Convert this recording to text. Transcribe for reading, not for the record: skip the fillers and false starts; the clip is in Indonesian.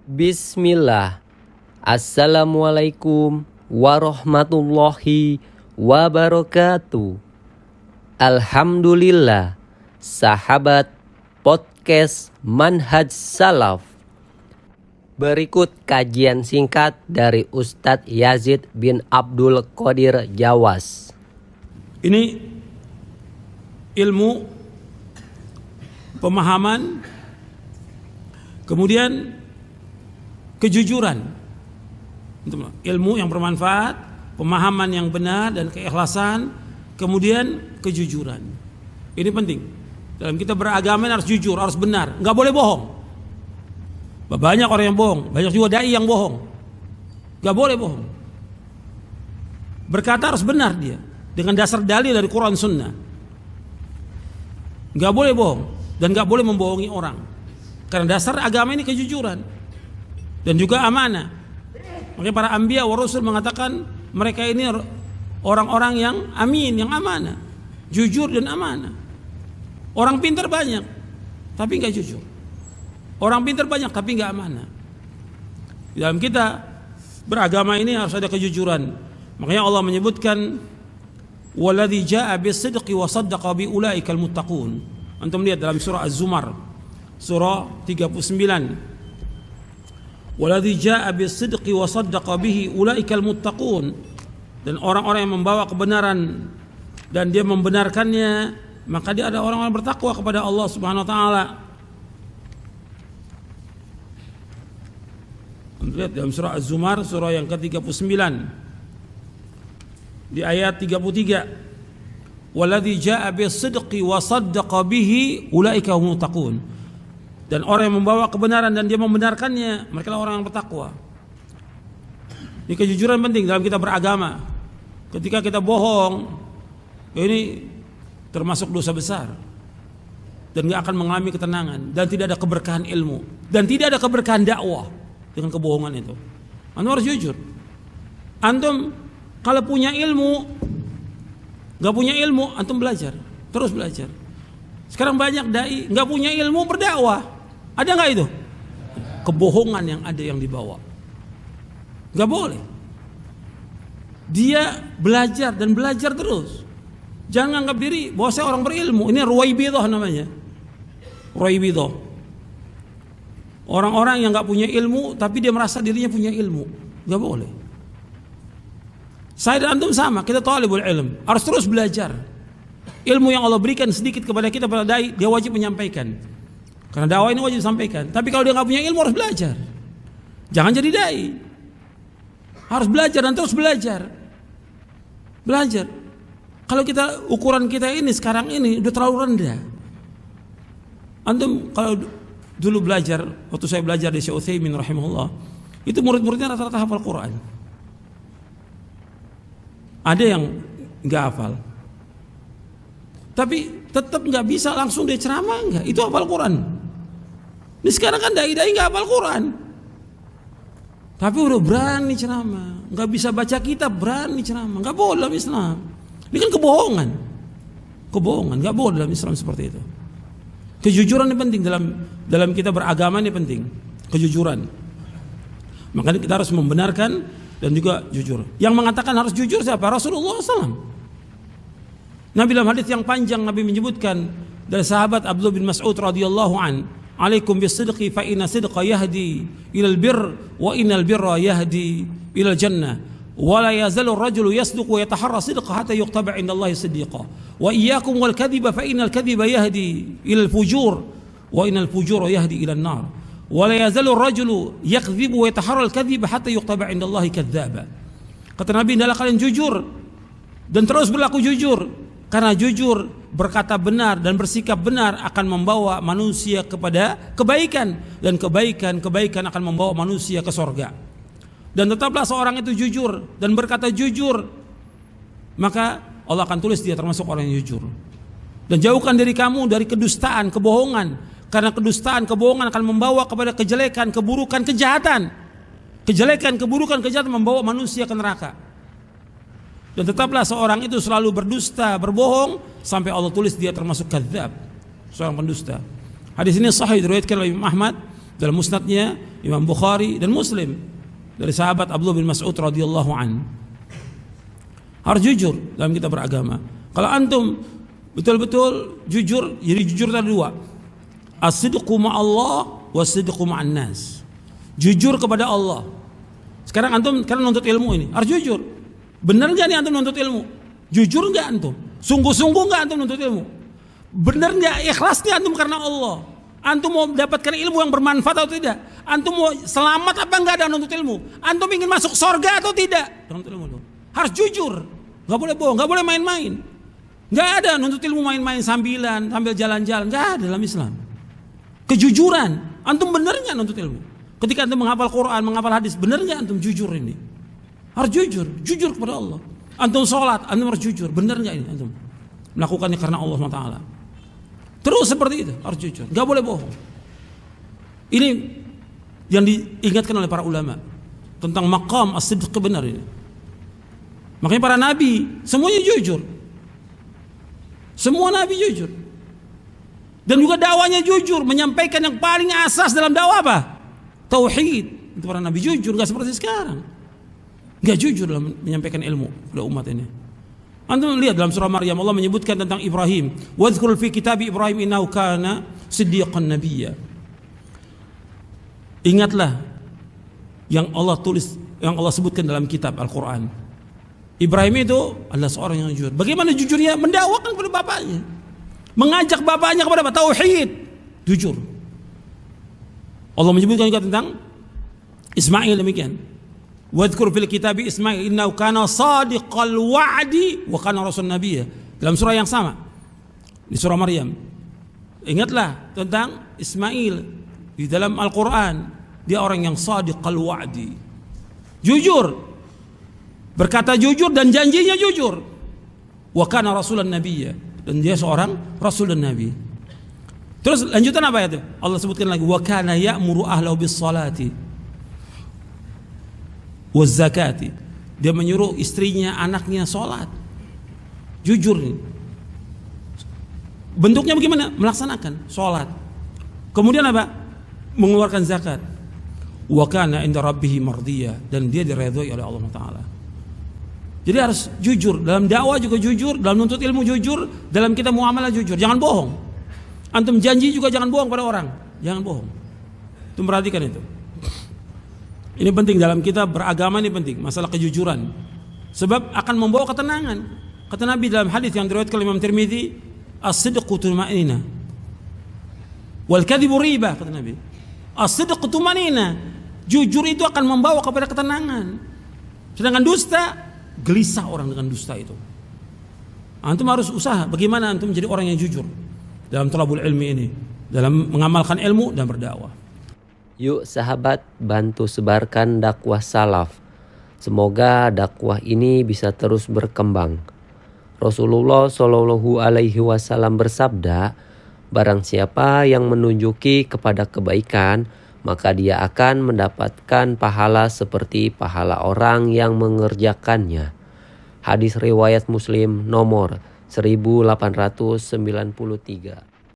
Bismillah. Assalamualaikum warahmatullahi wabarakatuh. Alhamdulillah, sahabat podcast Manhaj Salaf. Berikut kajian singkat dari Ustadz Yazid bin Abdul Qadir Jawas. Ini ilmu, pemahaman, kemudian kejujuran. Ilmu yang bermanfaat, pemahaman yang benar dan keikhlasan, kemudian kejujuran. Ini penting. Dalam kita beragama harus jujur, harus benar, nggak boleh bohong. Banyak orang yang bohong, banyak juga dai yang bohong. Nggak boleh bohong. Berkata harus benar dia dengan dasar dalil dari Quran Sunnah. Nggak boleh bohong dan nggak boleh membohongi orang. Karena dasar agama ini kejujuran dan juga amanah. Makanya para anbiya wa rasul mengatakan mereka ini orang-orang yang amin, yang amanah, jujur dan amanah. Orang pintar banyak tapi nggak jujur. Orang pintar banyak tapi nggak amanah. Di dalam kita beragama ini harus ada kejujuran. Makanya Allah menyebutkan waladzi jaa bis-sidqi wa saddaqa bi ulaikal muttaqun. Antum lihat dalam surah Az-Zumar surah 39. Waladzi jaa bis-sidqi wa saddaqa bihi ulaikal muttaqun. Dan orang-orang yang membawa kebenaran dan dia membenarkannya, maka dia ada orang-orang bertakwa kepada Allah Subhanahu wa taala. Lihat dalam surah Az-Zumar surah yang ke-39 di ayat 33. Waladzi jaa bis-sidqi wa saddaqa bihi ulaika humut muttaqun. Dan orang yang membawa kebenaran dan dia membenarkannya, mereka orang yang bertakwa. Ini kejujuran penting dalam kita beragama. Ketika kita bohong, ini termasuk dosa besar dan gak akan mengalami ketenangan dan tidak ada keberkahan ilmu dan tidak ada keberkahan dakwah dengan kebohongan itu. Antum harus jujur. Antum kalau punya ilmu, gak punya ilmu, antum belajar, terus belajar. Sekarang banyak dai gak punya ilmu berdakwah. Ada nggak itu? Kebohongan yang ada yang dibawa. Nggak boleh. Dia belajar dan belajar terus. Jangan anggap diri bahwa saya orang berilmu. Ini ruwaibidah namanya. Ruwaibidah. Orang-orang yang nggak punya ilmu tapi dia merasa dirinya punya ilmu. Nggak boleh. Saya dan antum sama. Kita talibul ilm. Harus terus belajar. Ilmu yang Allah berikan sedikit kepada kita pada dai, dia wajib menyampaikan. Karena dakwah ini wajib disampaikan. Tapi kalau dia nggak punya ilmu harus belajar. Jangan jadi dai. Harus belajar dan terus belajar. Belajar. Kalau kita ukuran kita ini sekarang ini udah terlalu rendah. Antum kalau dulu belajar, waktu saya belajar di Syekh Utsaimin rahimahullah, itu murid-muridnya rata-rata hafal Quran. Ada yang nggak hafal. Tapi tetap nggak bisa langsung dia ceramah nggak. Itu hafal Quran. Ini sekarang kan dai-dai nggak hafal Quran, tapi udah berani ceramah. Nggak bisa baca kitab, berani ceramah. Nggak boleh dalam Islam. Ini kan kebohongan. Kebohongan. Nggak boleh dalam Islam seperti itu. Kejujuran ini penting dalam kita beragama, ini penting. Kejujuran. Makanya kita harus membenarkan dan juga jujur. Yang mengatakan harus jujur siapa? Rasulullah SAW. Nabi dalam hadis yang panjang Nabi menyebutkan dari sahabat Abdullah bin Mas'ud radhiyallahu an, "Alaikum bis-sidqi fa inna sidqa yahdi ilal birr wa innal birra yahdi ilal jannah wa la yazalu ar-rajulu yasduqu wa yataharra sidqa hatta yuqtaba 'inda Allahi siddiqa wa iyyakum wal kadhiba fa innal kadhiba yahdi ilal fujur wa innal fujura yahdi ilal nar wa la yazalu ar-rajulu yakdhibu wa yataharra al-kadhiba hatta yuqtaba 'inda Allahi kadzdzaba." Kata Nabi, hendaklah kalian jujur dan terus berlaku jujur. Karena jujur, berkata benar dan bersikap benar akan membawa manusia kepada kebaikan. Dan kebaikan akan membawa manusia ke sorga. Dan tetaplah seorang itu jujur dan berkata jujur, maka Allah akan tulis dia termasuk orang yang jujur. Dan jauhkan diri kamu dari kedustaan, kebohongan. Karena kedustaan, kebohongan akan membawa kepada kejelekan, keburukan, kejahatan. Kejelekan, keburukan, kejahatan membawa manusia ke neraka. Dan tetaplah seorang itu selalu berdusta, berbohong sampai Allah tulis dia termasuk kadzdzab, seorang pendusta. Hadis ini sahih diriwayatkan oleh Imam Ahmad dalam musnadnya Imam Bukhari dan Muslim dari sahabat Abdullah bin Mas'ud radhiyallahu an. Harus jujur dalam kita beragama. Kalau antum betul-betul jujur, jadi jujur ada dua. As-sidqu ma'allah was-sidqu ma'an nas. Jujur kepada Allah. Sekarang antum karena nuntut ilmu ini, harus jujur. Benar enggak nih antum nuntut ilmu? Jujur enggak antum? Sungguh-sungguh enggak antum nuntut ilmu? Benar enggak ikhlasnya antum karena Allah? Antum mau mendapatkan ilmu yang bermanfaat atau tidak? Antum mau selamat apa enggak dalam nuntut ilmu? Antum ingin masuk surga atau tidak? Dalam nuntut ilmu. Harus jujur. Enggak boleh bohong, enggak boleh main-main. Enggak ada nuntut ilmu main-main sambil jalan-jalan, enggak ada dalam Islam. Kejujuran. Antum benar enggak nuntut ilmu? Ketika antum menghafal Quran, menghafal hadis, benar enggak antum jujur ini? Harus jujur kepada Allah. Antum sholat, antum harus jujur, benar enggak ini antum? Melakukannya karena Allah SWT. Terus seperti itu, harus jujur, enggak boleh bohong. Ini yang diingatkan oleh para ulama tentang maqam as-sidq benar ini. Makanya para nabi semuanya jujur. Semua nabi jujur. Dan juga dakwanya jujur, menyampaikan yang paling asas dalam dakwah apa? Tauhid. Itu para nabi jujur, enggak seperti sekarang. Enggak jujur dalam menyampaikan ilmu kepada umat ini. Antum lihat dalam surah Maryam Allah menyebutkan tentang Ibrahim. Wadhkur fi kitab Ibrahim innahu kana siddiqan nabiyya. Ingatlah yang Allah tulis, yang Allah sebutkan dalam kitab Al-Quran. Ibrahim itu adalah seorang yang jujur. Bagaimana jujurnya? Mendakwakan kepada bapaknya, mengajak bapaknya kepada apa? Tauhid. Jujur. Allah menyebutkan juga tentang Ismail demikian. Wadhkur fil kitab Ismail innahu kana sadiqal wa'di wa kana rasul nabiyya. Dalam surah yang sama, di surah Maryam. Ingatlah tentang Ismail di dalam Al-Quran. Dia orang yang sadiqal wa'di, jujur, berkata jujur dan janjinya jujur. Wa kana rasulan nabiyya, dan dia seorang rasul dan nabi. Terus lanjutan apa itu? Allah sebutkan lagi wa kana ya'muru ahlahu bis salati waz zakati. Dia menyuruh istrinya, anaknya salat. Jujur nih. Bentuknya bagaimana? Melaksanakan salat. Kemudian apa? Mengeluarkan zakat. Wa kana inda rabbih mardiyah, dan dia diridhoi oleh Allah Taala. Jadi harus jujur dalam dakwah, juga jujur dalam nuntut ilmu, jujur dalam kita muamalah, jujur. Jangan bohong. Antum janji juga jangan bohong pada orang. Jangan bohong. Antum perhatikan itu. Ini penting dalam kita beragama, ini penting masalah kejujuran. Sebab akan membawa ketenangan. Kata Nabi dalam hadis yang diriwayatkan oleh Imam Tirmidzi, as-sidqu tumanina wal kadhibu riba, kata Nabi. As-sidqu tumanina, jujur itu akan membawa kepada ketenangan. Sedangkan dusta, gelisah orang dengan dusta itu. Antum harus usaha bagaimana antum menjadi orang yang jujur dalam thalabul ilmi ini, dalam mengamalkan ilmu dan berdakwah. Yuk sahabat, bantu sebarkan dakwah salaf. Semoga dakwah ini bisa terus berkembang. Rasulullah Shallallahu Alaihi Wasallam bersabda, barang siapa yang menunjuki kepada kebaikan, maka dia akan mendapatkan pahala seperti pahala orang yang mengerjakannya. Hadis riwayat Muslim nomor 1893.